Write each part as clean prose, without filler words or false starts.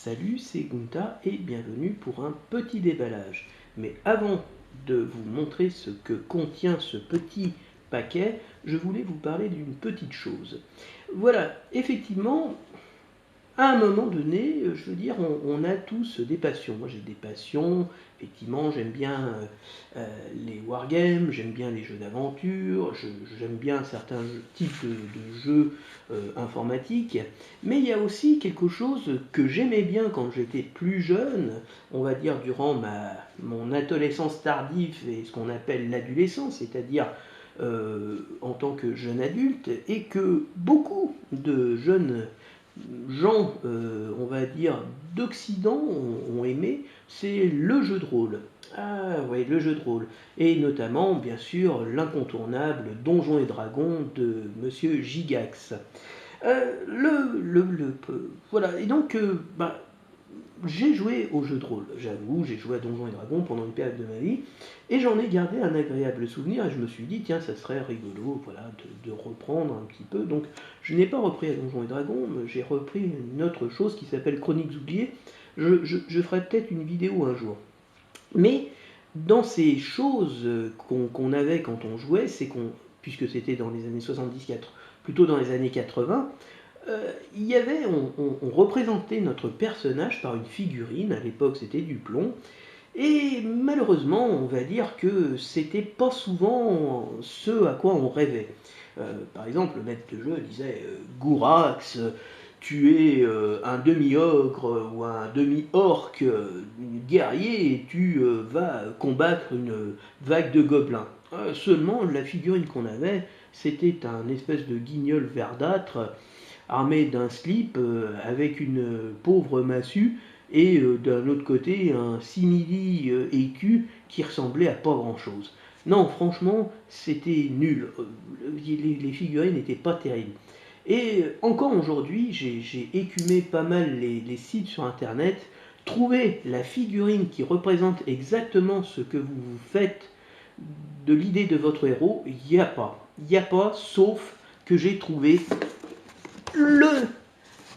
Salut, c'est Gunta et bienvenue pour un petit déballage. Mais avant de vous montrer ce que contient ce petit paquet, je voulais vous parler d'une petite chose. Voilà, effectivement, à un moment donné, je veux dire, on a tous des passions. Moi j'ai des passions, effectivement, j'aime bien les wargames, j'aime bien les jeux d'aventure, j'aime bien certains types de jeux informatiques, mais il y a aussi quelque chose que j'aimais bien quand j'étais plus jeune, on va dire durant mon adolescence tardive et ce qu'on appelle l'adolescence, c'est-à-dire en tant que jeune adulte, et que beaucoup de jeunes gens, on va dire, d'Occident ont aimé, c'est le jeu de rôle. Ah ouais, le jeu de rôle. Et notamment, bien sûr, l'incontournable Donjons et Dragons de Monsieur Gigax. Voilà, et donc, j'ai joué au jeu de rôle, j'avoue, j'ai joué à Donjons et Dragons pendant une période de ma vie, et j'en ai gardé un agréable souvenir, et je me suis dit, tiens, ça serait rigolo, voilà, de reprendre un petit peu. Donc, je n'ai pas repris à Donjons et Dragons, mais j'ai repris une autre chose qui s'appelle Chroniques oubliées. Je ferai peut-être une vidéo un jour. Mais, dans ces choses qu'on avait quand on jouait, puisque c'était dans les années 70, plutôt dans les années 80, il y avait, on représentait notre personnage par une figurine, à l'époque c'était du plomb, et malheureusement on va dire que c'était pas souvent ce à quoi on rêvait. Par exemple, le maître de jeu disait Gourax, tu es un demi-ogre ou un demi-orc guerrier et tu vas combattre une vague de gobelins. Seulement, la figurine qu'on avait, c'était un espèce de guignol verdâtre armé d'un slip avec une pauvre massue et d'un autre côté un simili écu qui ressemblait à pas grand chose. Non, franchement, c'était nul. Les figurines n'étaient pas terribles. Et encore aujourd'hui, j'ai écumé pas mal les sites sur internet. Trouver la figurine qui représente exactement ce que vous faites de l'idée de votre héros, il n'y a pas. Il n'y a pas, sauf que j'ai trouvé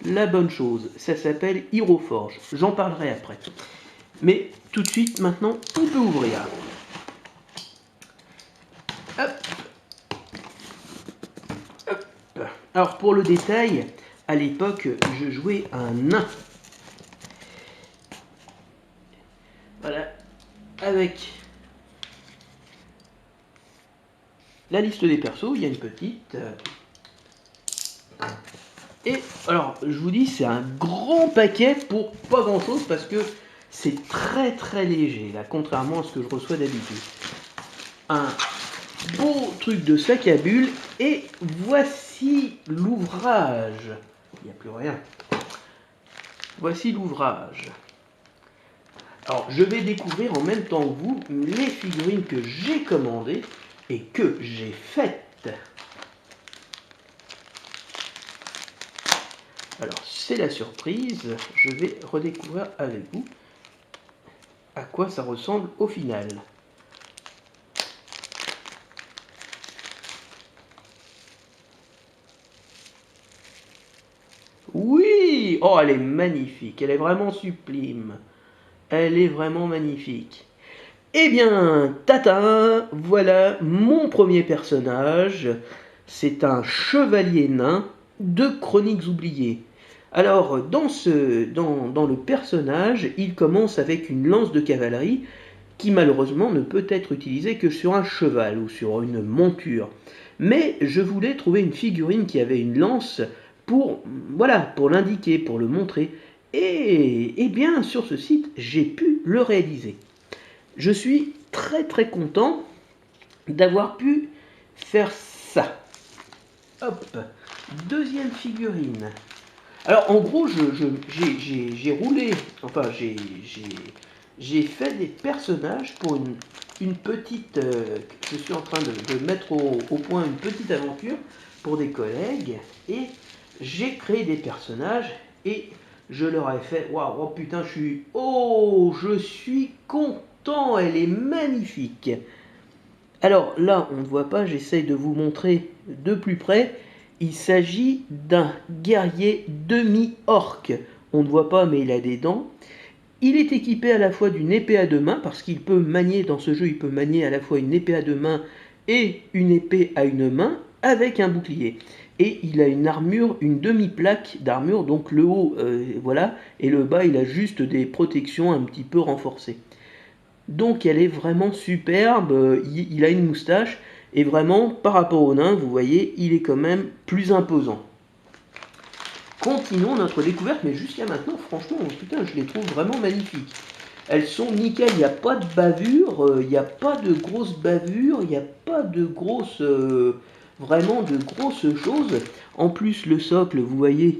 la bonne chose. Ça s'appelle HeroForge. J'en parlerai après. Mais tout de suite, maintenant, on peut ouvrir. Hop. Hop. Alors, pour le détail, à l'époque, je jouais un nain. Voilà. Avec la liste des persos, il y a une petite. Et alors, je vous dis, c'est un grand paquet pour pas grand chose parce que c'est très très léger, là, contrairement à ce que je reçois d'habitude. Un beau truc de sac à bulles, et voici l'ouvrage. Il n'y a plus rien. Voici l'ouvrage. Alors, je vais découvrir en même temps que vous les figurines que j'ai commandées et que j'ai faites. Alors, c'est la surprise. Je vais redécouvrir avec vous à quoi ça ressemble au final. Oui! Oh, elle est magnifique. Elle est vraiment sublime. Elle est vraiment magnifique. Eh bien, tata, voilà mon premier personnage. C'est un chevalier nain de Chroniques oubliées. Alors, dans le personnage, il commence avec une lance de cavalerie qui malheureusement ne peut être utilisée que sur un cheval ou sur une monture. Mais je voulais trouver une figurine qui avait une lance pour, voilà, pour l'indiquer, pour le montrer. Et bien, sur ce site, j'ai pu le réaliser. Je suis très très content d'avoir pu faire ça. Hop, deuxième figurine. Alors en gros, j'ai roulé, enfin j'ai fait des personnages pour une petite... je suis en train de mettre au point une petite aventure pour des collègues, et j'ai créé des personnages et je leur ai fait... Waouh, oh putain, je suis content, elle est magnifique. Alors là, on ne voit pas, j'essaye de vous montrer de plus près. Il s'agit d'un guerrier demi-orc. on ne voit pas mais il a des dents. Il est équipé à la fois d'une épée à deux mains, parce qu'il peut manier, dans ce jeu, il peut manier à la fois une épée à deux mains et une épée à une main, avec un bouclier. Et il a une armure, une demi-plaque d'armure, donc le haut, voilà, et le bas, il a juste des protections un petit peu renforcées. Donc elle est vraiment superbe, il a une moustache, et vraiment, par rapport au nain, vous voyez, il est quand même plus imposant. Continuons notre découverte, mais jusqu'à maintenant, franchement, putain, je les trouve vraiment magnifiques. Elles sont nickel, il n'y a pas de bavure, il n'y a pas de grosses bavures, il n'y a pas de grosses, vraiment de grosses choses. En plus, le socle, vous voyez,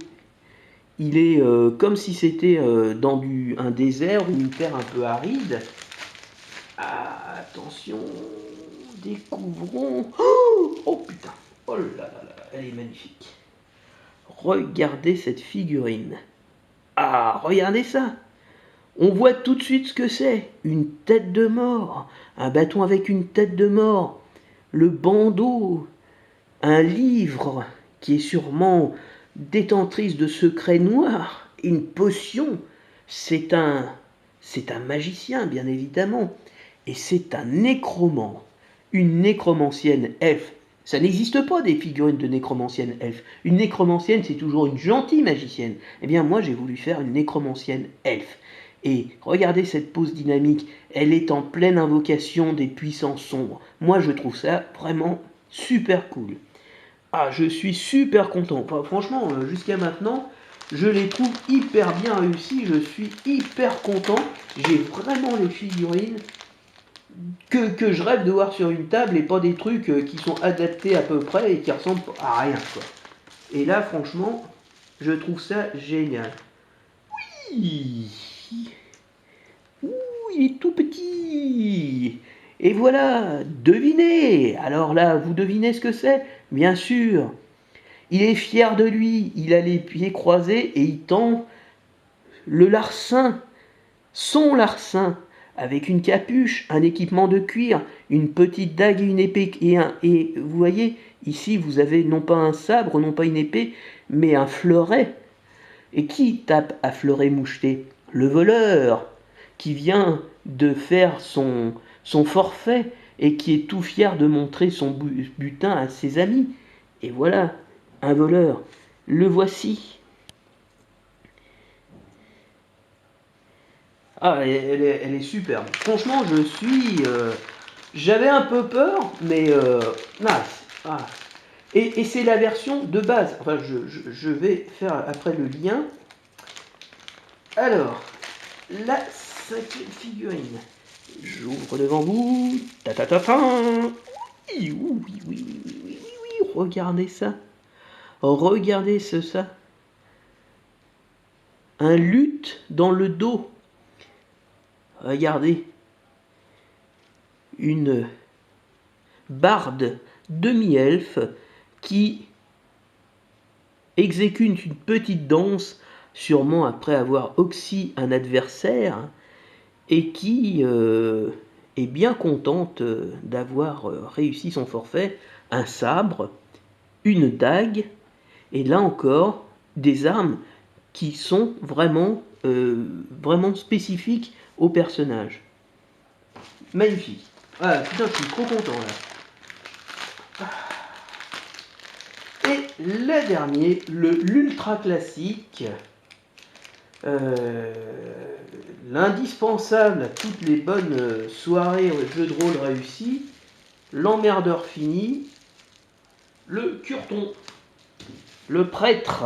il est comme si c'était dans un désert ou une terre un peu aride. Ah, attention, découvrons. Oh putain, oh là là là, elle est magnifique. Regardez cette figurine. Ah, regardez ça. On voit tout de suite ce que c'est. Une tête de mort. Un bâton avec une tête de mort. Le bandeau. Un livre qui est sûrement détentrice de secrets noirs. Une potion. C'est un magicien, bien évidemment. Et c'est un nécromant. Une nécromancienne elfe. Ça n'existe pas des figurines de nécromancienne elfe. Une nécromancienne, c'est toujours une gentille magicienne. Eh bien, moi, j'ai voulu faire une nécromancienne elfe. Et regardez cette pose dynamique, elle est en pleine invocation des puissances sombres. Moi, je trouve ça vraiment super cool. Ah, je suis super content. Enfin, franchement, jusqu'à maintenant, je les trouve hyper bien réussis. Je suis hyper content. J'ai vraiment les figurines que je rêve de voir sur une table et pas des trucs qui sont adaptés à peu près et qui ressemblent à rien, quoi. Et là, franchement, je trouve ça génial. Oui. Ouh, il est tout petit. Et voilà, devinez. Alors là, vous devinez ce que c'est? Bien sûr. Il est fier de lui. Il a les pieds croisés et il tend le larcin. Son larcin. Avec une capuche, un équipement de cuir, une petite dague et une épée. Et vous voyez, ici, vous avez non pas un sabre, non pas une épée, mais un fleuret. Et qui tape à fleuret moucheté? Le voleur, qui vient de faire son forfait et qui est tout fier de montrer son butin à ses amis. Et voilà, un voleur. Le voici. Ah, elle est superbe. Franchement, j'avais un peu peur, mais nice. Ah. Et c'est la version de base. Enfin, je vais faire après le lien. Alors, la cinquième figurine. J'ouvre devant vous. Ta ta ta ta. Oui, oui, oui, oui, oui, oui, oui. Regardez ça. Regardez ça. Un luth dans le dos. Regardez. Une barde demi-elfe qui exécute une petite danse, sûrement après avoir oxy un adversaire, et qui est bien contente d'avoir réussi son forfait, un sabre, une dague, et là encore, des armes qui sont vraiment, vraiment spécifiques au personnage. Magnifique. Ah putain, je suis trop content là. Et le dernier, l'ultra classique, l'indispensable à toutes les bonnes soirées jeux de rôle réussis, l'emmerdeur fini, le curton, le prêtre.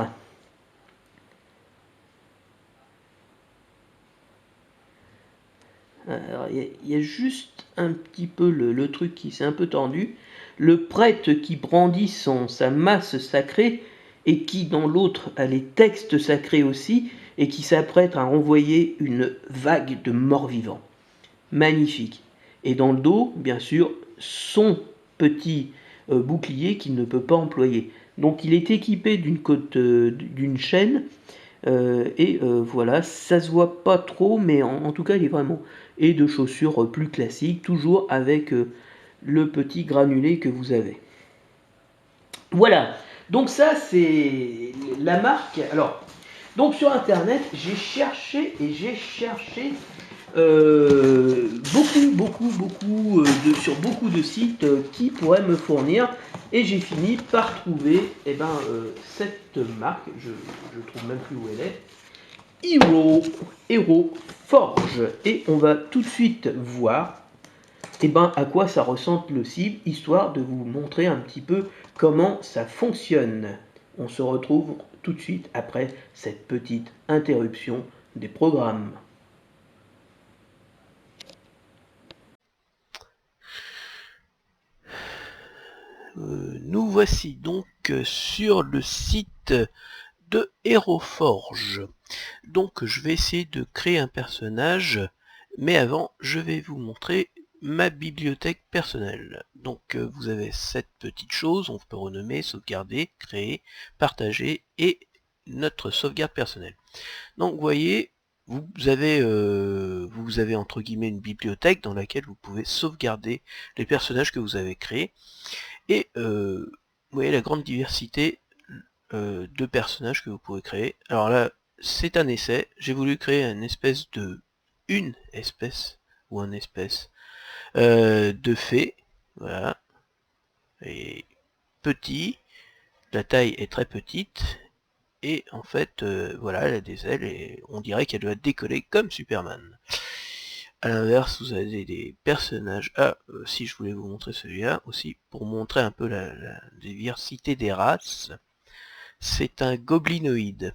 Alors, il y a juste un petit peu le truc qui s'est un peu tordu. Le prêtre qui brandit sa masse sacrée et qui dans l'autre a les textes sacrés aussi et qui s'apprête à renvoyer une vague de morts-vivants. Magnifique. Et dans le dos, bien sûr, son petit bouclier qu'il ne peut pas employer. Donc il est équipé d'une chaîne et voilà, ça se voit pas trop, mais en tout cas il est vraiment... Et de chaussures plus classiques, toujours avec le petit granulé que vous avez. Voilà, donc ça c'est la marque. Alors, Donc sur internet, j'ai cherché sur beaucoup de sites qui pourraient me fournir, et j'ai fini par trouver cette marque, je trouve même plus où elle est, Hero Forge, et on va tout de suite voir à quoi ça ressemble le cible, histoire de vous montrer un petit peu comment ça fonctionne. On se retrouve tout de suite après cette petite interruption des programmes. Nous voici donc sur le site de HeroForge. Donc je vais essayer de créer un personnage, mais avant je vais vous montrer ma bibliothèque personnelle. Donc vous avez cette petite chose, on peut renommer, sauvegarder, créer, partager et notre sauvegarde personnelle. Donc vous voyez, vous avez entre guillemets une bibliothèque dans laquelle vous pouvez sauvegarder les personnages que vous avez créés, et vous voyez la grande diversité de personnages que vous pouvez créer. Alors là, c'est un essai, j'ai voulu créer une espèce de fée, voilà, et petit, la taille est très petite, et en fait, voilà, elle a des ailes, et on dirait qu'elle doit décoller comme Superman. A l'inverse, vous avez des personnages. Si je voulais vous montrer celui-là aussi, pour montrer un peu la diversité des races. C'est un goblinoïde.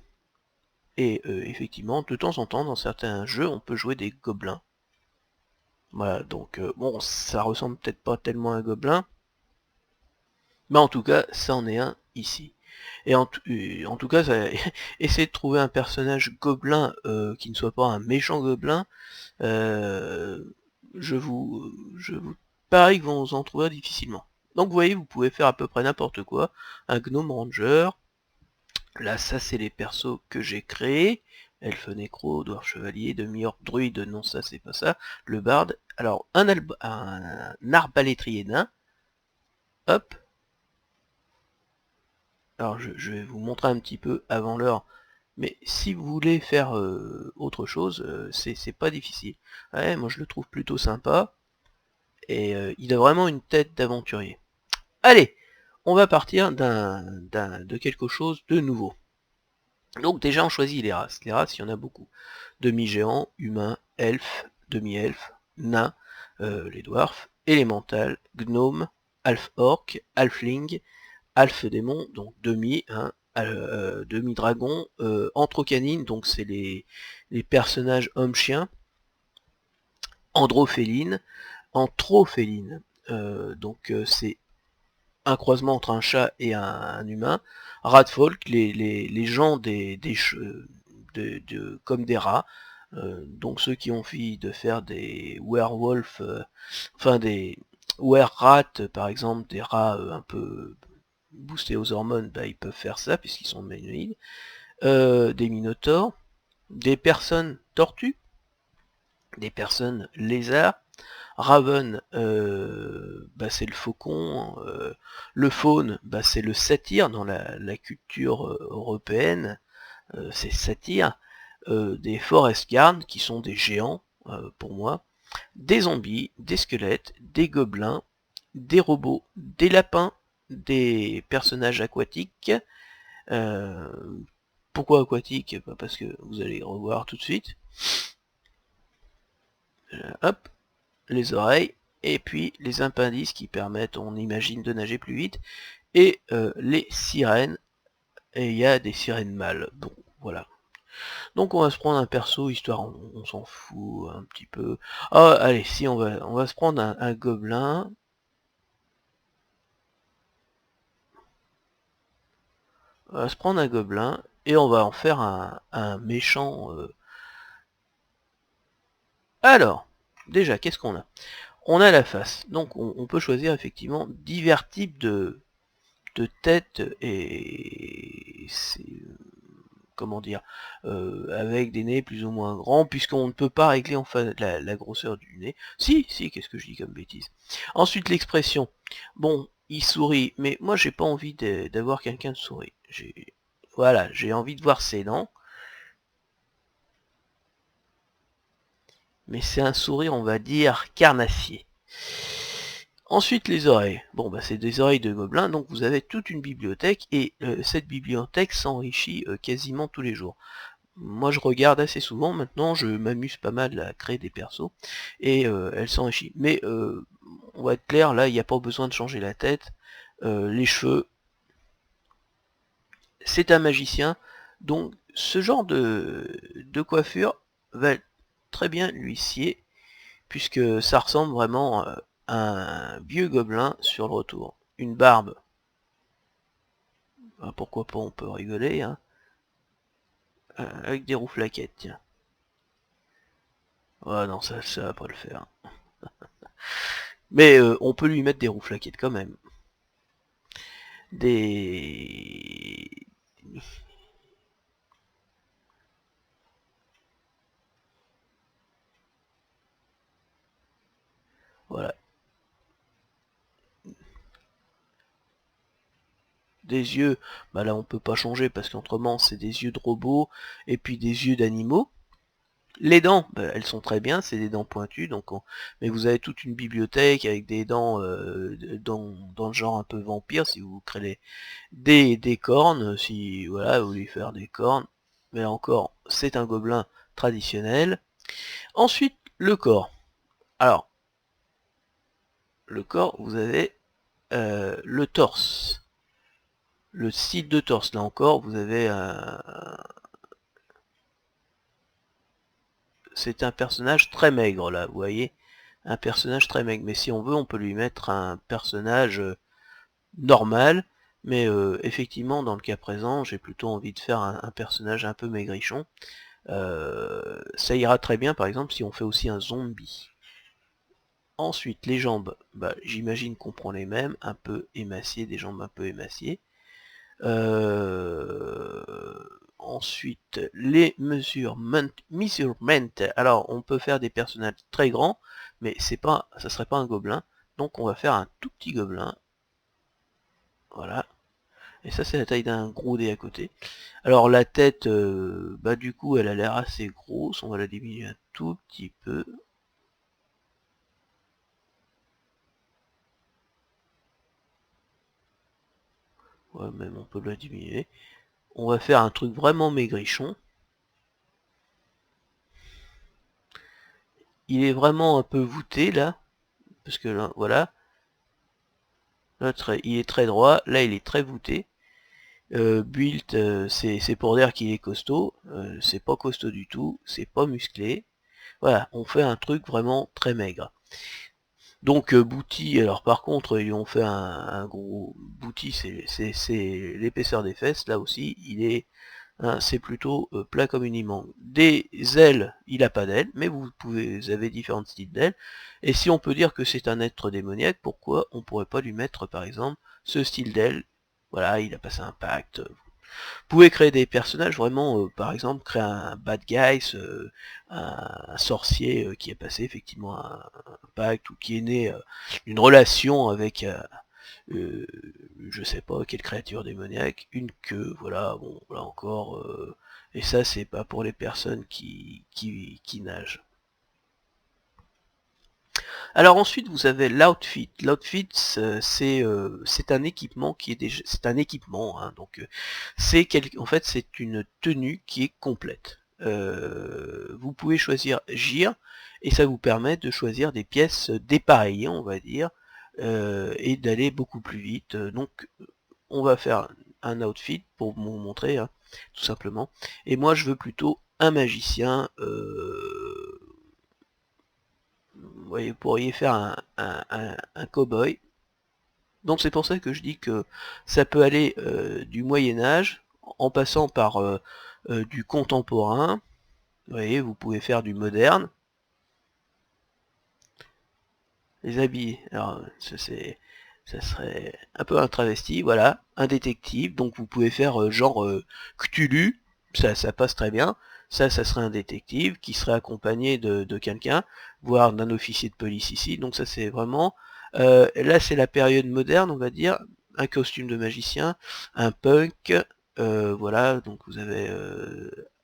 Et effectivement, de temps en temps, dans certains jeux, on peut jouer des gobelins. Voilà, donc bon, ça ressemble peut-être pas tellement à un gobelin, mais en tout cas, ça en est un ici. Et en tout cas, essayez de trouver un personnage gobelin qui ne soit pas un méchant gobelin. Je vous parie que vous en trouverez difficilement. Donc vous voyez, vous pouvez faire à peu près n'importe quoi. Un gnome ranger. Là, ça c'est les persos que j'ai créés. Elfe nécro, dwarf chevalier, demi-orc, druide, non ça c'est pas ça. Le barde. Alors, un arbalétrier nain. Hop. Alors je vais vous montrer un petit peu avant l'heure. Mais si vous voulez faire autre chose, c'est pas difficile. Ouais, moi je le trouve plutôt sympa. Et il a vraiment une tête d'aventurier. Allez, on va partir de quelque chose de nouveau. Donc déjà on choisit les races. Les races, il y en a beaucoup. Demi-géant, humain, elfe, demi-elfe, nain, les dwarfs, élémental, gnome, half-orc, halfling, half-démon, donc demi, hein, demi-dragon, anthrocanine, donc c'est les personnages hommes-chiens, androphéline, anthrophéline, donc c'est un croisement entre un chat et un humain, ratfolk, les gens comme des rats, donc ceux qui ont envie de faire des werewolf, enfin des were-rats par exemple, des rats un peu boostés aux hormones, bah, ils peuvent faire ça puisqu'ils sont humanoïdes, des minotaures, des personnes tortues, des personnes lézards, Raven, bah, c'est le faucon, le faune, bah, c'est le satyre dans la culture européenne, c'est satyre, des forest guards qui sont des géants pour moi, des zombies, des squelettes, des gobelins, des robots, des lapins, des personnages aquatiques. euh, Pourquoi aquatiques? Bah, parce que vous allez revoir tout de suite. Hop, les oreilles, et puis les appendices qui permettent, on imagine, de nager plus vite, et les sirènes, et il y a des sirènes mâles. Bon, voilà. Donc on va se prendre un perso, histoire, on s'en fout un petit peu. Ah, allez, si, on va se prendre un gobelin. On va se prendre un gobelin, et on va en faire un méchant. Alors, déjà, qu'est-ce qu'on a? On a la face, donc on peut choisir effectivement divers types de têtes, et comment dire, avec des nez plus ou moins grands, puisqu'on ne peut pas régler enfin la grosseur du nez. Si, qu'est-ce que je dis comme bêtise. Ensuite l'expression. Bon, il sourit, mais moi j'ai pas envie d'avoir quelqu'un de souris. Voilà, j'ai envie de voir ses dents. mais c'est un sourire, on va dire, carnassier. Ensuite, les oreilles. Bon, bah, c'est des oreilles de gobelin, donc vous avez toute une bibliothèque, et cette bibliothèque s'enrichit quasiment tous les jours. Moi, je regarde assez souvent, maintenant, je m'amuse pas mal à créer des persos, et elle s'enrichit. Mais, on va être clair, là, il n'y a pas besoin de changer la tête. Les cheveux, c'est un magicien, donc ce genre de coiffure va très bien lui sied, puisque ça ressemble vraiment à un vieux gobelin sur le retour. Une barbe, bah, pourquoi pas, on peut rigoler, hein, avec des rouflaquettes, tiens. Ouais, non, ça va pas le faire. Mais on peut lui mettre des rouflaquettes quand même. Des... Voilà. Des yeux, bah là on peut pas changer parce qu'autrement c'est des yeux de robots et puis des yeux d'animaux. Les dents, bah, elles sont très bien, c'est des dents pointues, mais vous avez toute une bibliothèque avec des dents dans le genre un peu vampire, si vous créez des cornes, si voilà, vous voulez faire des cornes, mais encore, c'est un gobelin traditionnel. Ensuite, le corps. Alors, le corps, vous avez le torse. Le style de torse, là encore, vous avez c'est un personnage très maigre, là, vous voyez, un personnage très maigre, mais si on veut, on peut lui mettre un personnage normal, mais effectivement, dans le cas présent, j'ai plutôt envie de faire un personnage un peu maigrichon. Ça ira très bien, par exemple, si on fait aussi un zombie. Ensuite, les jambes, bah, j'imagine qu'on prend les mêmes, un peu émaciées, des jambes un peu émaciées. Ensuite, les measurement. Alors, on peut faire des personnages très grands, mais ça serait pas un gobelin. Donc, on va faire un tout petit gobelin. Voilà. Et ça, c'est la taille d'un gros dé à côté. Alors, la tête, bah du coup, elle a l'air assez grosse. On va la diminuer un tout petit peu. Ouais, même on peut la diminuer. On va faire un truc vraiment maigrichon. Il est vraiment un peu voûté là, parce que là, voilà, là, il est très droit, là il est très voûté. Build, c'est pour dire qu'il est costaud, c'est pas costaud du tout, c'est pas musclé. Voilà, on fait un truc vraiment très maigre. Donc Booty, alors par contre, ils ont fait un gros... Booty, c'est l'épaisseur des fesses, là aussi, hein, c'est plutôt plat comme une immense. Des ailes, il a pas d'ailes, mais vous avez différents styles d'ailes. Et si on peut dire que c'est un être démoniaque, pourquoi on pourrait pas lui mettre par exemple ce style d'aile? Voilà, il a passé un pacte. Vous pouvez créer des personnages vraiment, par exemple, créer un bad guy, un sorcier qui a passé effectivement un pacte ou qui est né d'une relation avec euh, je sais pas quelle créature démoniaque, une queue, voilà, bon, là encore, et ça c'est pas pour les personnes qui nagent. Alors ensuite vous avez l'outfit. L'outfit c'est un équipement qui est déjà, c'est un équipement, hein, donc en fait c'est une tenue qui est complète. Vous pouvez choisir Gire et ça vous permet de choisir des pièces dépareillées, on va dire, et d'aller beaucoup plus vite. Donc on va faire un outfit pour vous montrer, hein, tout simplement. Et moi je veux plutôt un magicien. Vous pourriez faire un cow-boy. Donc c'est pour ça que je dis que ça peut aller du Moyen-Âge en passant par du contemporain. Vous voyez, vous pouvez faire du moderne. Les habits, alors ça serait un peu un travesti, voilà, un détective, donc vous pouvez faire genre Cthulhu, ça passe très bien. Ça serait un détective qui serait accompagné de quelqu'un, voire d'un officier de police ici. Donc ça c'est vraiment, là c'est la période moderne, on va dire, un costume de magicien, un punk, voilà, donc vous avez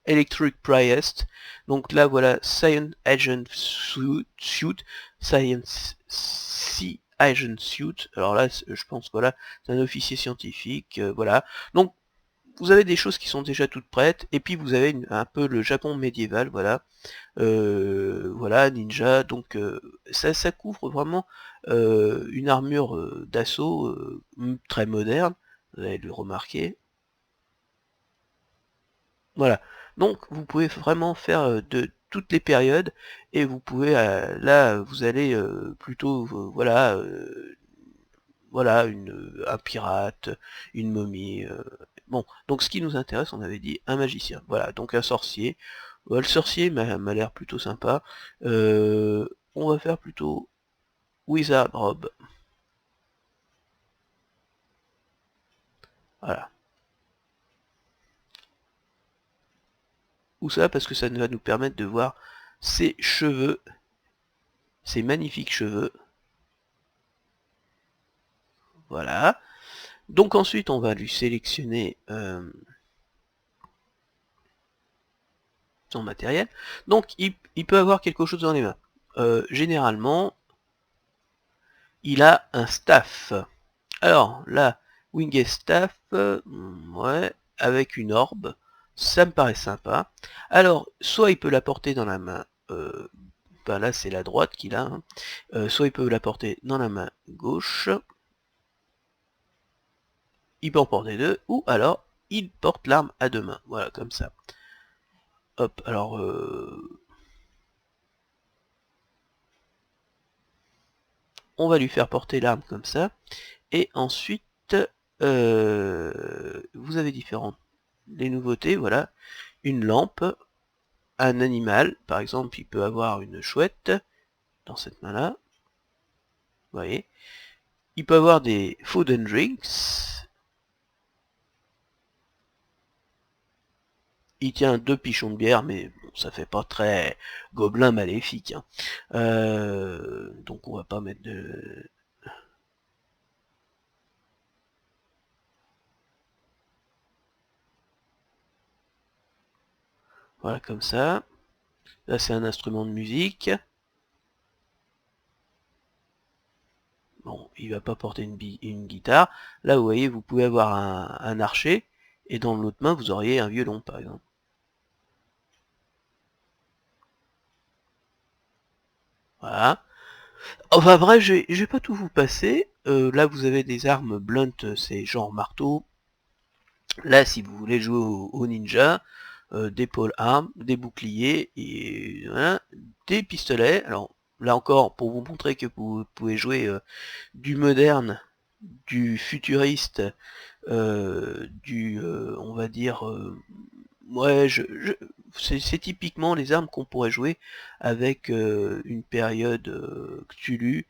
Electric Priest. Donc là voilà, Science Agent Suit, Science Sea Agent Suit. Alors là, je pense voilà, c'est un officier scientifique, voilà. Donc vous avez des choses qui sont déjà toutes prêtes, et puis vous avez un peu le Japon médiéval, voilà. Voilà, ninja, donc ça couvre vraiment une armure d'assaut très moderne, vous allez le remarquer. Voilà, donc vous pouvez vraiment faire de toutes les périodes, et vous pouvez, là, vous allez plutôt, voilà, voilà, un pirate, une momie, bon, donc ce qui nous intéresse, on avait dit un magicien, voilà, donc un sorcier. Le sorcier m'a l'air plutôt sympa. On va faire plutôt Wizard Rob. Voilà. Où ça? Parce que ça va nous permettre de voir ses cheveux, ses magnifiques cheveux. Voilà. Donc ensuite, on va lui sélectionner son matériel. Donc il peut avoir quelque chose dans les mains. Généralement, il a un staff. Alors là, Winged Staff, ouais, avec une orbe, ça me paraît sympa. Alors, soit il peut la porter dans la main, ben là c'est la droite qu'il a, hein. Soit il peut la porter dans la main gauche, il peut en porter deux, ou alors il porte l'arme à deux mains, voilà, comme ça. Hop, alors, on va lui faire porter l'arme comme ça, et ensuite, vous avez les nouveautés, voilà, une lampe, un animal, par exemple, il peut avoir une chouette dans cette main-là, vous voyez. Il peut avoir des food and drinks. Il tient 2 pichons de bière, mais bon, ça fait pas très gobelin maléfique, hein. Donc on va pas mettre de... Voilà, comme ça. Là, c'est un instrument de musique. Bon, il va pas porter une guitare. Là, vous voyez, vous pouvez avoir un archer, et dans l'autre main, vous auriez un violon, par exemple. Voilà. Enfin bref, je vais pas tout vous passer. Là, vous avez des armes blunt, c'est genre marteau. Là, si vous voulez jouer au ninja, des polearms, des boucliers, et voilà, des pistolets. Alors là encore, pour vous montrer que vous pouvez jouer du moderne, du futuriste, on va dire, ouais, c'est typiquement les armes qu'on pourrait jouer avec une période Cthulhu,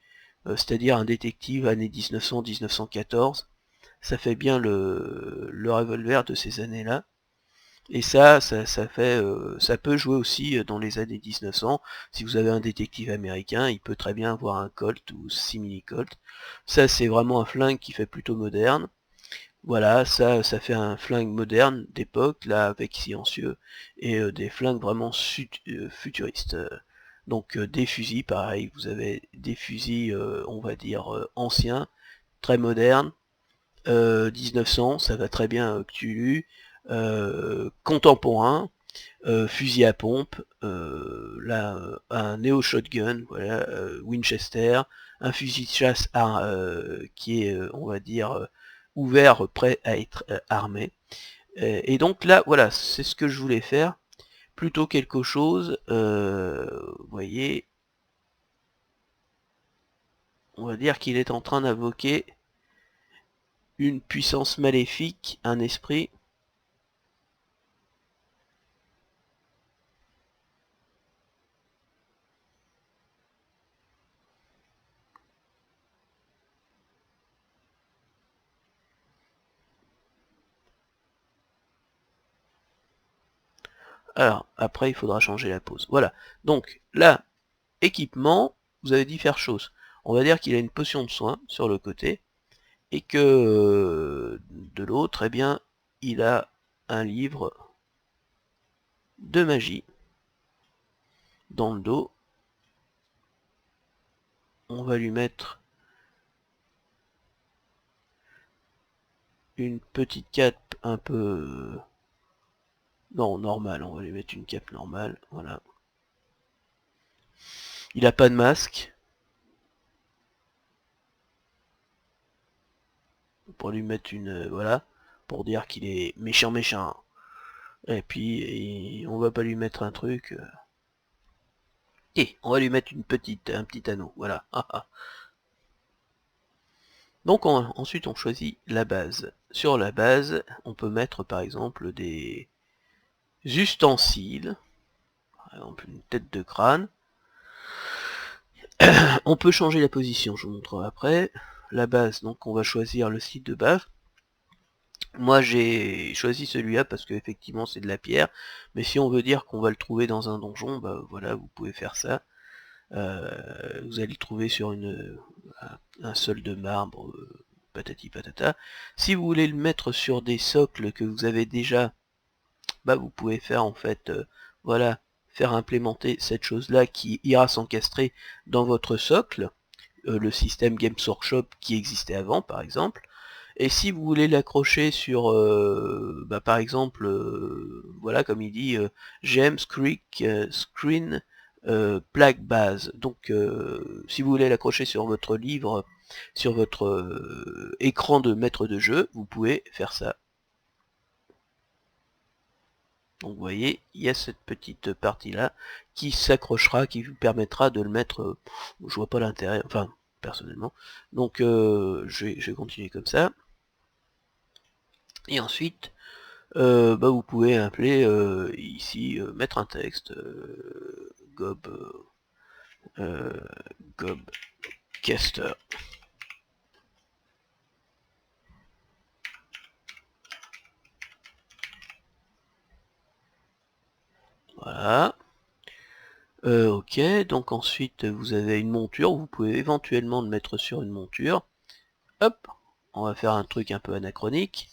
c'est-à-dire un détective années 1900-1914. Ça fait bien le revolver de ces années-là. Et ça peut jouer aussi dans les années 1900. Si vous avez un détective américain, il peut très bien avoir un Colt ou simili-Colt. Ça, c'est vraiment un flingue qui fait plutôt moderne. Voilà, ça fait un flingue moderne d'époque, là, avec silencieux, et des flingues vraiment futuristes. Donc des fusils, pareil, vous avez des fusils, on va dire, anciens, très modernes, 1900, ça va très bien Cthulhu, contemporain, fusil à pompe, là, un néo shotgun, voilà, Winchester, un fusil de chasse qui est, on va dire, ouvert, prêt à être armé. Et donc là, voilà, c'est ce que je voulais faire, plutôt quelque chose, vous voyez, on va dire qu'il est en train d'invoquer une puissance maléfique, un esprit. Alors, après, il faudra changer la pose. Voilà. Donc, là, équipement, vous avez différentes choses. On va dire qu'il a une potion de soin sur le côté, et que de l'autre, eh bien, il a un livre de magie dans le dos. On va lui mettre une petite cape un peu... non, normale, on va lui mettre une cape normale, voilà. Il a pas de masque. Pour lui mettre une... voilà, pour dire qu'il est méchant. Et puis, on va pas lui mettre un truc... Et on va lui mettre un petit anneau, voilà. Donc ensuite on choisit la base. Sur la base, on peut mettre par exemple des ustensiles, par exemple une tête de crâne. On peut changer la position, je vous montrerai après. La base, donc on va choisir le site de base. Moi j'ai choisi celui-là parce que effectivement c'est de la pierre, mais si on veut dire qu'on va le trouver dans un donjon, bah voilà, vous pouvez faire ça. Vous allez le trouver sur un sol de marbre, patati patata. Si vous voulez le mettre sur des socles que vous avez déjà, bah vous pouvez faire en fait, voilà, faire implémenter cette chose-là qui ira s'encastrer dans votre socle, le système Games Workshop qui existait avant par exemple. Et si vous voulez l'accrocher sur, bah, par exemple, voilà, comme il dit, James Creek Screen Plaque Base. Donc, si vous voulez l'accrocher sur votre livre, sur votre écran de maître de jeu, vous pouvez faire ça. Donc, vous voyez, il y a cette petite partie-là qui s'accrochera, qui vous permettra de le mettre. Je vois pas l'intérêt, enfin, personnellement. Donc, je vais continuer comme ça. Et ensuite, bah vous pouvez appeler ici, mettre un texte, Gobcaster. Voilà. Ok, donc ensuite vous avez une monture, vous pouvez éventuellement le mettre sur une monture. Hop, on va faire un truc un peu anachronique.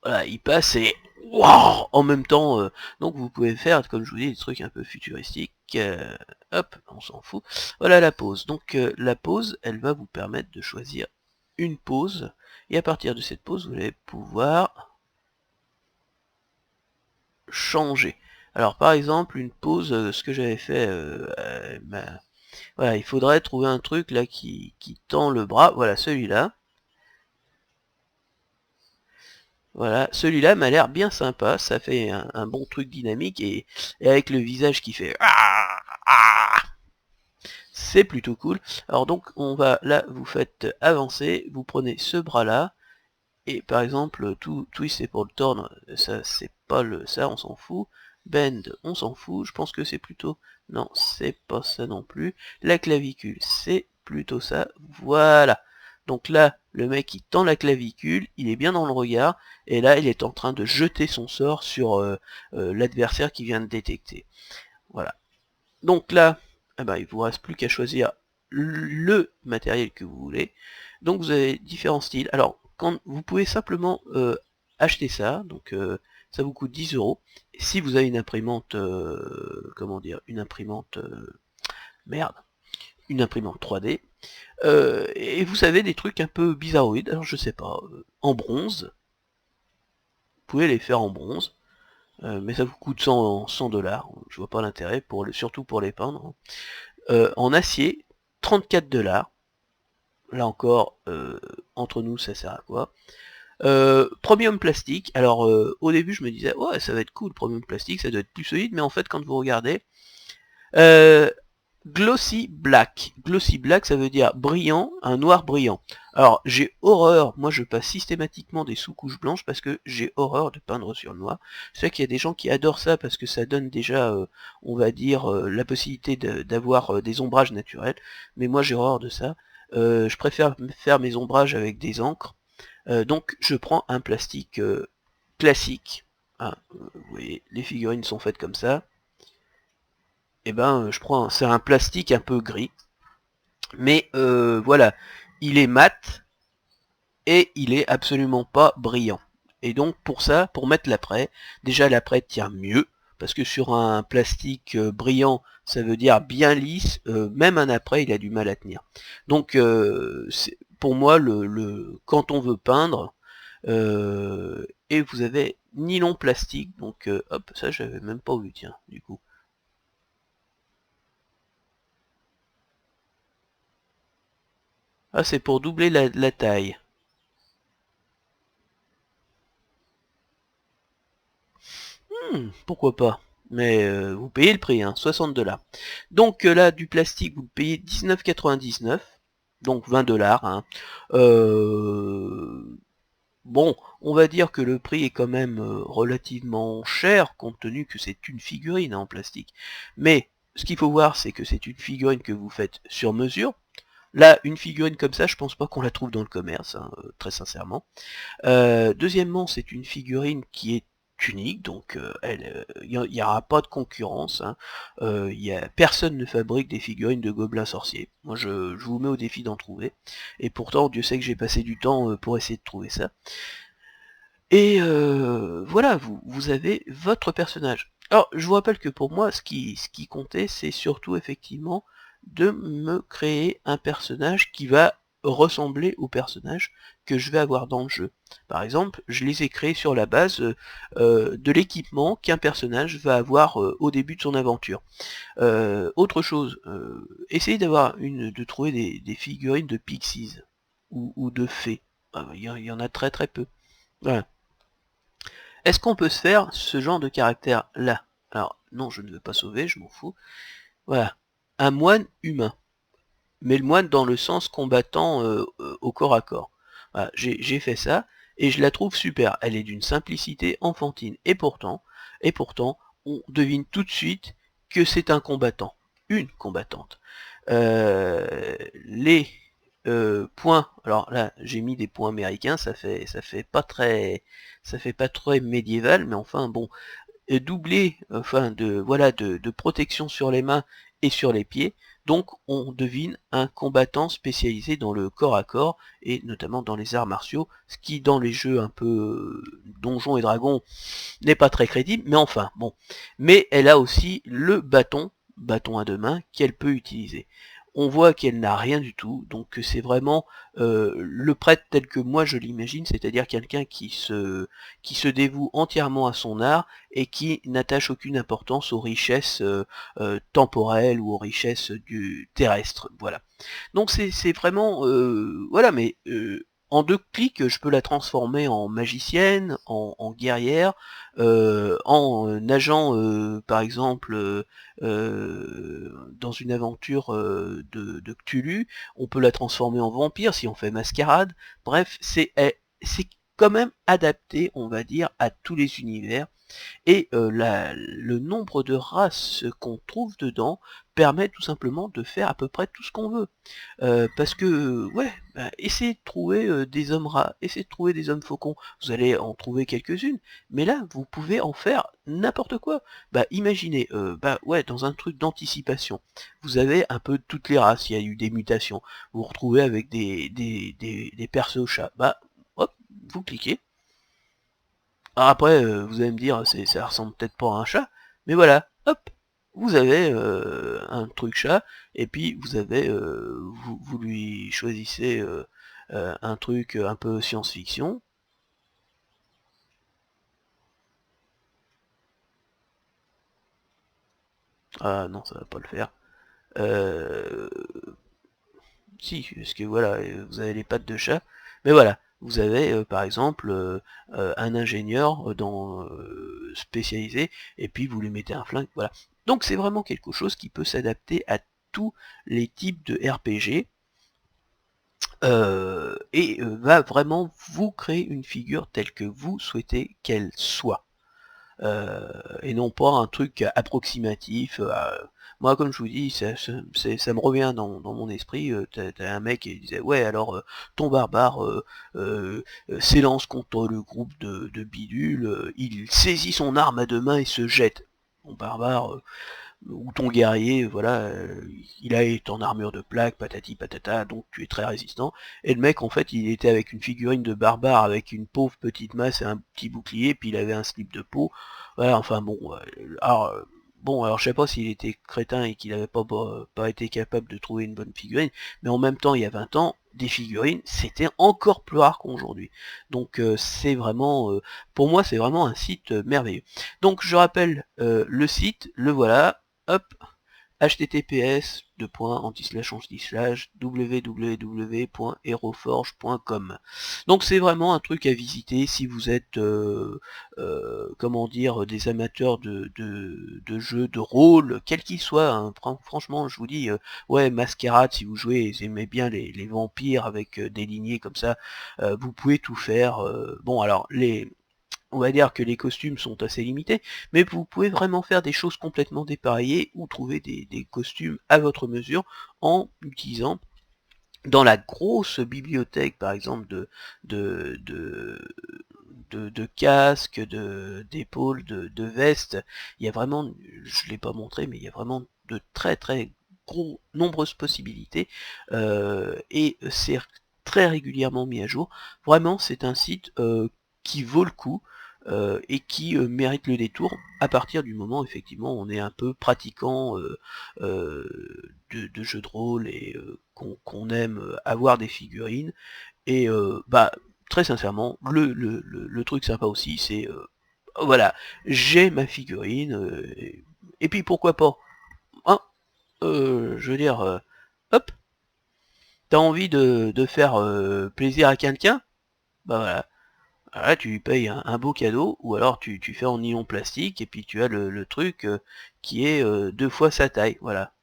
Voilà, il passe et waouh, en même temps, donc vous pouvez faire, comme je vous dis, des trucs un peu futuristiques. Hop, on s'en fout. Voilà la pause. Donc la pause, elle va vous permettre de choisir une pause, et à partir de cette pause, vous allez pouvoir changer. Alors par exemple, une pause, ce que j'avais fait, voilà, il faudrait trouver un truc là qui tend le bras, voilà celui-là. Voilà, celui-là m'a l'air bien sympa, ça fait un bon truc dynamique et avec le visage qui fait c'est plutôt cool. Alors donc on va là, vous faites avancer, vous prenez ce bras là, et par exemple tout twist c'est pour le tordre, ça c'est pas le ça, on s'en fout. Bend, on s'en fout, je pense que c'est plutôt... non, c'est pas ça non plus. La clavicule, c'est plutôt ça, voilà. Donc là, le mec il tend la clavicule, il est bien dans le regard, et là il est en train de jeter son sort sur l'adversaire qui vient de détecter. Voilà. Donc là, eh ben, il vous reste plus qu'à choisir le matériel que vous voulez. Donc vous avez différents styles. Alors, quand vous pouvez simplement acheter ça, donc ça vous coûte 10 €. Si vous avez une imprimante, comment dire, une imprimante, merde, une imprimante 3D, et vous savez des trucs un peu bizarroïdes, alors je sais pas, en bronze, vous pouvez les faire en bronze, mais ça vous coûte 100 $, je vois pas l'intérêt, surtout pour les peindre. En acier, 34 $. Là encore, entre nous, ça sert à quoi? Premium plastique, alors au début je me disais, ouais ça va être cool, premium plastique, ça doit être plus solide, mais en fait quand vous regardez, glossy black. Glossy black, ça veut dire brillant, un noir brillant. Alors, j'ai horreur, moi je passe systématiquement des sous-couches blanches parce que j'ai horreur de peindre sur le noir. C'est vrai qu'il y a des gens qui adorent ça parce que ça donne déjà, on va dire, la possibilité d'avoir des ombrages naturels. Mais moi j'ai horreur de ça. Je préfère faire mes ombrages avec des encres. Donc je prends un plastique classique. Ah, vous voyez, les figurines sont faites comme ça. Et ben je prends, c'est un plastique un peu gris, mais voilà, il est mat et il est absolument pas brillant. Et donc pour ça, pour mettre l'apprêt, déjà l'apprêt tient mieux, parce que sur un plastique brillant, ça veut dire bien lisse, même un apprêt il a du mal à tenir. Donc pour moi, quand on veut peindre, et vous avez nylon plastique, donc hop, ça j'avais même pas vu, tiens, du coup. Ah, c'est pour doubler la taille. Pourquoi pas. Mais vous payez le prix, hein, 60 $. Donc là, du plastique, vous le payez 19,99 $, donc 20 $. Hein. Bon, on va dire que le prix est quand même relativement cher, compte tenu que c'est une figurine en plastique. Mais ce qu'il faut voir, c'est que c'est une figurine que vous faites sur mesure. Là, une figurine comme ça, je pense pas qu'on la trouve dans le commerce, hein, très sincèrement. Deuxièmement, c'est une figurine qui est unique, donc il n'y aura pas de concurrence. Hein. Personne ne fabrique des figurines de gobelins sorciers. Moi, je vous mets au défi d'en trouver. Et pourtant, Dieu sait que j'ai passé du temps pour essayer de trouver ça. Et voilà, vous avez votre personnage. Alors, je vous rappelle que pour moi, ce qui comptait, c'est surtout effectivement de me créer un personnage qui va ressembler au personnage que je vais avoir dans le jeu. Par exemple, je les ai créés sur la base de l'équipement qu'un personnage va avoir au début de son aventure. Autre chose, essayez de trouver des figurines de pixies ou de fées. Il y en a très très peu. Voilà. Est-ce qu'on peut se faire ce genre de caractère là? Alors, non, je ne veux pas sauver, je m'en fous. Voilà. Un moine humain. Mais le moine dans le sens combattant au corps à corps. Voilà, j'ai fait ça, et je la trouve super. Elle est d'une simplicité enfantine. Et pourtant, on devine tout de suite que c'est un combattant. Une combattante. Les points, alors là j'ai mis des points américains, ça fait pas très médiéval, mais enfin bon, doublé, enfin de protection sur les mains et sur les pieds, donc on devine un combattant spécialisé dans le corps à corps, et notamment dans les arts martiaux, ce qui dans les jeux un peu donjons et dragons n'est pas très crédible, mais enfin bon. Mais elle a aussi le bâton à deux mains qu'elle peut utiliser. On voit qu'elle n'a rien du tout, donc c'est vraiment le prêtre tel que moi je l'imagine, c'est-à-dire quelqu'un qui se dévoue entièrement à son art et qui n'attache aucune importance aux richesses temporelles ou aux richesses du terrestre. Voilà. Donc c'est vraiment voilà, mais en 2 clics, je peux la transformer en magicienne, en guerrière, en agent, par exemple, dans une aventure de Cthulhu. On peut la transformer en vampire si on fait mascarade. Bref, c'est quand même adapté, on va dire, à tous les univers. Et le nombre de races qu'on trouve dedans permet tout simplement de faire à peu près tout ce qu'on veut. Parce que, ouais, essayez de trouver des hommes rats, essayez de trouver des hommes faucons, vous allez en trouver quelques-unes, mais là, vous pouvez en faire n'importe quoi. Bah, imaginez, ouais, dans un truc d'anticipation, vous avez un peu toutes les races, il y a eu des mutations, vous vous retrouvez avec des persos chats, bah, hop, vous cliquez. Alors après, vous allez me dire, ça ressemble peut-être pas à un chat, mais voilà, hop, vous avez un truc chat, et puis vous avez, vous lui choisissez un truc un peu science-fiction. Ah non, ça va pas le faire. Euh, Si, parce que voilà, vous avez les pattes de chat, mais voilà, vous avez par exemple un ingénieur spécialisé, et puis vous lui mettez un flingue, voilà. Donc c'est vraiment quelque chose qui peut s'adapter à tous les types de RPG, et va vraiment vous créer une figure telle que vous souhaitez qu'elle soit. Et non pas un truc approximatif. Moi, comme je vous dis, ça me revient dans mon esprit. T'as un mec qui disait, ouais, alors ton barbare s'élance contre le groupe de bidules, il saisit son arme à deux mains et se jette. Mon barbare, ou ton guerrier, voilà, il est en armure de plaque, patati patata, donc tu es très résistant. Et le mec, en fait, il était avec une figurine de barbare, avec une pauvre petite masse et un petit bouclier, puis il avait un slip de peau. Voilà, enfin bon, alors je sais pas s'il était crétin et qu'il n'avait pas été capable de trouver une bonne figurine, mais en même temps, il y a 20 ans, des figurines, c'était encore plus rare qu'aujourd'hui. Donc c'est vraiment, pour moi, c'est vraiment un site merveilleux. Donc je rappelle le site, le voilà, hop, https://www.heroforge.com. Donc c'est vraiment un truc à visiter si vous êtes comment dire, des amateurs de jeux de rôle, quel qu'il soit, hein. Franchement je vous dis, ouais, Masquerade, si vous jouez, vous aimez bien les vampires avec des lignées comme ça, vous pouvez tout faire. Bon alors on va dire que les costumes sont assez limités, mais vous pouvez vraiment faire des choses complètement dépareillées ou trouver des costumes à votre mesure en utilisant dans la grosse bibliothèque, par exemple, de, de, de casques, d'épaules, de vestes. Il y a vraiment, je ne l'ai pas montré, mais il y a vraiment de très très nombreuses possibilités, et c'est très régulièrement mis à jour. Vraiment, c'est un site qui vaut le coup, et qui mérite le détour à partir du moment effectivement on est un peu pratiquant de jeux de rôle et qu'on aime avoir des figurines. Et bah très sincèrement, le truc sympa aussi, c'est voilà, j'ai ma figurine, et puis pourquoi pas, hein, je veux dire, hop, t'as envie de faire plaisir à quelqu'un, bah voilà. Voilà, tu lui payes un beau cadeau, ou alors tu fais en nylon plastique, et puis tu as le truc qui est 2 fois sa taille, voilà.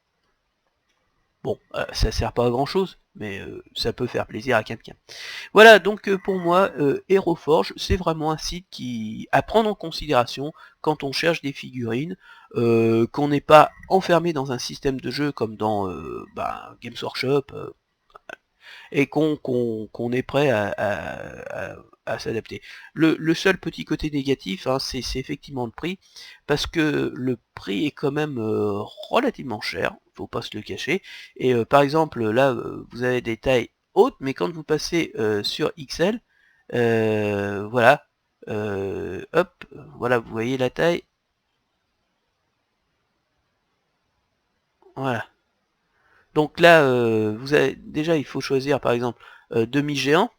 Bon, ça sert pas à grand chose, mais ça peut faire plaisir à quelqu'un. Voilà, donc pour moi, HeroForge, c'est vraiment un site à prendre en considération quand on cherche des figurines, qu'on n'est pas enfermé dans un système de jeu comme dans Games Workshop, et qu'on est prêt à s'adapter. Le seul petit côté négatif, hein, c'est effectivement le prix, parce que le prix est quand même relativement cher, faut pas se le cacher, et par exemple là vous avez des tailles hautes, mais quand vous passez sur XL, voilà, hop, voilà, vous voyez la taille, voilà. Donc là, vous avez déjà, il faut choisir par exemple demi-géant,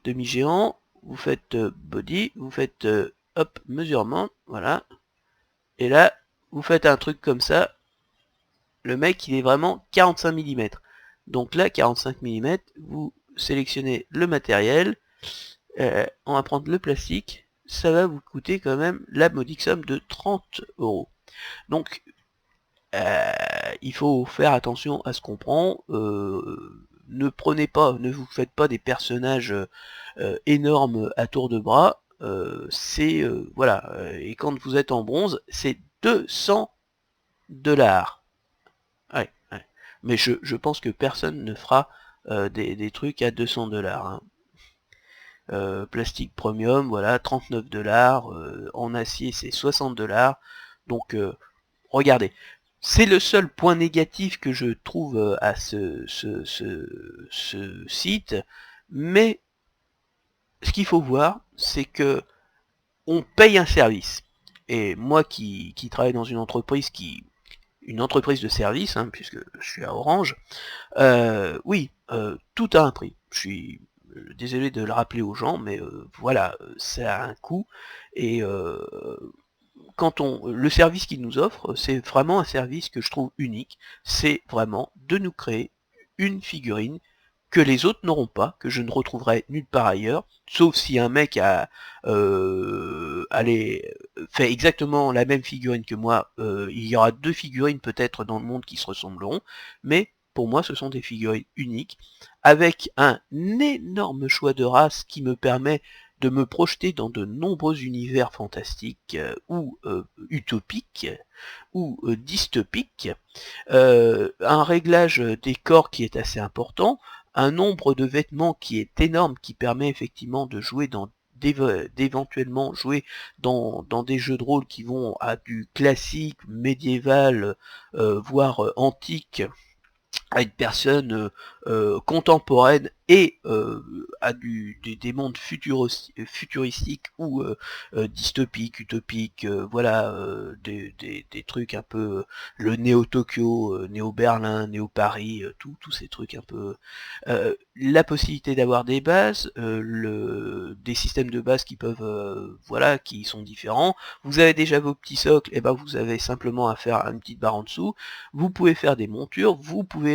demi-géant, vous faites body, vous faites hop, mesurement, voilà, et là, vous faites un truc comme ça, le mec il est vraiment 45 mm. Donc là, 45 mm, vous sélectionnez le matériel, on va prendre le plastique, ça va vous coûter quand même la modique somme de 30€. Donc, il faut faire attention à ce qu'on prend, ne vous faites pas des personnages énormes à tour de bras, c'est voilà, et quand vous êtes en bronze, c'est 200$. Ouais, ouais. Mais je pense que personne ne fera des trucs à 200$, hein. Plastique premium, voilà, 39$, en acier c'est 60$, donc regardez. C'est le seul point négatif que je trouve à ce site, mais ce qu'il faut voir, c'est que on paye un service. Et moi qui travaille dans une entreprise de service, hein, puisque je suis à Orange, oui, tout a un prix. Je suis désolé de le rappeler aux gens, mais voilà, ça a un coût, et le service qu'ils nous offrent, c'est vraiment un service que je trouve unique, c'est vraiment de nous créer une figurine que les autres n'auront pas, que je ne retrouverai nulle part ailleurs, sauf si un mec fait exactement la même figurine que moi, il y aura 2 figurines peut-être dans le monde qui se ressembleront, mais pour moi ce sont des figurines uniques, avec un énorme choix de races qui me permet de me projeter dans de nombreux univers fantastiques, ou utopiques, ou dystopiques, un réglage des corps qui est assez important, un nombre de vêtements qui est énorme, qui permet effectivement de jouer dans d'éventuellement jouer dans des jeux de rôle qui vont à du classique, médiéval, voire antique, à une personne contemporaine et à des mondes futuristiques ou dystopiques, utopiques, voilà, des trucs un peu le Néo-Tokyo, Néo-Berlin, Néo-Paris, tous ces trucs un peu... la possibilité d'avoir des bases, des systèmes de base qui peuvent, voilà, qui sont différents. Vous avez déjà vos petits socles, et ben vous avez simplement à faire une petite barre en dessous. Vous pouvez faire des montures,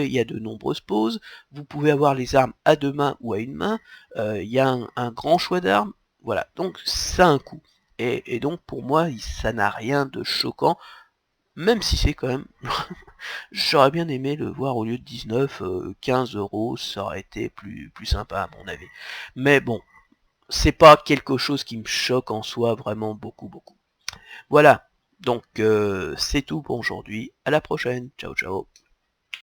il y a de nombreuses poses, vous pouvez avoir les armes à deux mains ou à une main, il y a un grand choix d'armes, voilà, donc ça a un coût. Et donc pour moi, ça n'a rien de choquant, même si c'est quand même... J'aurais bien aimé le voir au lieu de 19, 15 euros, ça aurait été plus sympa à mon avis. Mais bon, c'est pas quelque chose qui me choque en soi vraiment beaucoup. Voilà, donc c'est tout pour aujourd'hui, à la prochaine, ciao ciao.